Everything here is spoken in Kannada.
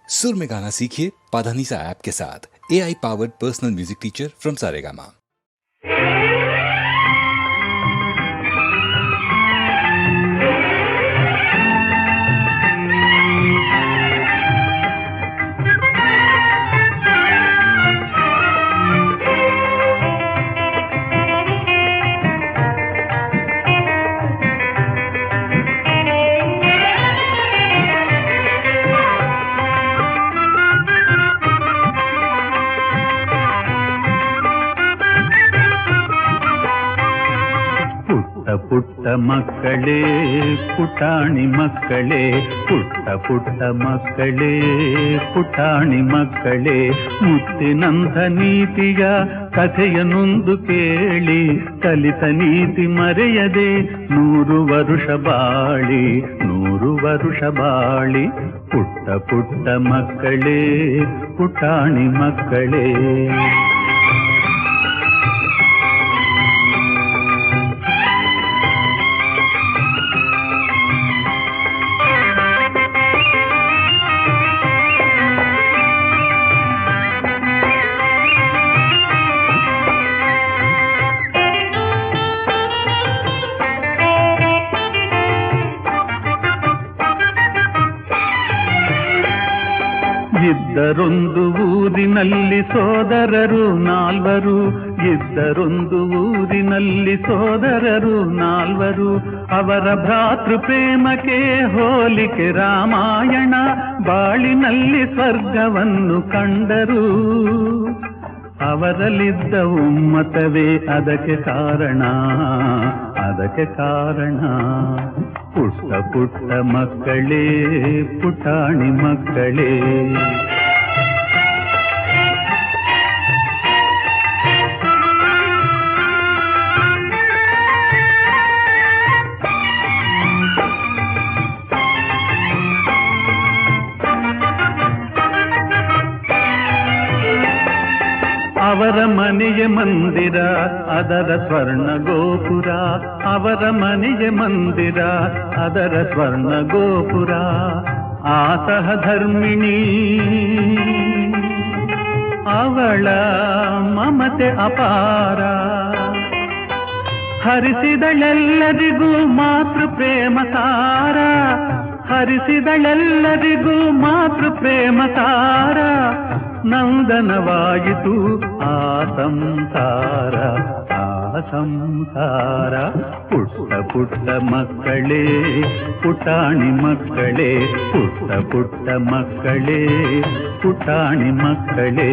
सुर में गाना सीखिए पाधानीसा ऐप के साथ। AI powered personal music teacher from Saregama. ಪುಟ್ಟ ಮಕ್ಕಳೇ ಪುಟಾಣಿ ಮಕ್ಕಳೇ, ಪುಟ್ಟ ಪುಟ್ಟ ಮಕ್ಕಳೇ ಪುಟಾಣಿ ಮಕ್ಕಳೇ, ಮುತ್ತಿನಂಥ ನೀತಿಯ ಕಥೆಯನ್ನೊಂದು ಕೇಳಿ, ಕಲಿತ ನೀತಿ ಮರೆಯದೆ 100 ವರುಷ ಬಾಳಿ, 100 ವರುಷ ಬಾಳಿ. ಪುಟ್ಟ ಪುಟ್ಟ ಮಕ್ಕಳೇ ಪುಟಾಣಿ ಮಕ್ಕಳೇ. ಇದ್ದರೊಂದು ಊರಿನಲ್ಲಿ ಸೋದರರು 4, ಇದ್ದರೊಂದು ಊರಿನಲ್ಲಿ ಸೋದರರು 4, ಅವರ ಭ್ರಾತೃ ಪ್ರೇಮಕ್ಕೆ ಹೋಲಿಕೆ ರಾಮಾಯಣ, ಬಾಳಿನಲ್ಲಿ ಸ್ವರ್ಗವನ್ನು ಕಂಡರು. ಅವರಲ್ಲಿದ್ದ ಉಮ್ಮತವೇ ಅದಕ್ಕೆ ಕಾರಣ, ಅದಕ್ಕೆ ಕಾರಣ. ಪುಟ್ಟ ಪುಟ್ಟ ಮಕ್ಕಳೇ ಪುಟಾಣಿ ಮಕ್ಕಳೇ. ಅವರ ಮನೆಯ ಮಂದಿರ ಅದರ ಸ್ವರ್ಣ ಗೋಪುರ, ಅವರ ಮನೆಯ ಮಂದಿರ ಅದರ ಸ್ವರ್ಣ ಗೋಪುರ. ಆ ಸಹಧರ್ಮಿಣಿ ಅವಳ ಮಮತೆ ಅಪಾರ, ಹರಿಸಿದಳೆಲ್ಲರಿಗೂ ಮಾತೃ ಪ್ರೇಮ ಸಾರ, ಹರಿಸಿದಳೆಲ್ಲರಿಗೂ ಮಾತೃ ಪ್ರೇಮ ಸಾರ. ನಂದನವಾಯಿತು ಆ ಸಂಸಾರ, ಆ ಸಂಸಾರ. ಪುಟ್ಟ ಪುಟ್ಟ ಮಕ್ಕಳೇ ಪುಟಾಣಿ ಮಕ್ಕಳೇ, ಪುಟ್ಟ ಪುಟ್ಟ ಮಕ್ಕಳೇ ಪುಟಾಣಿ ಮಕ್ಕಳೇ.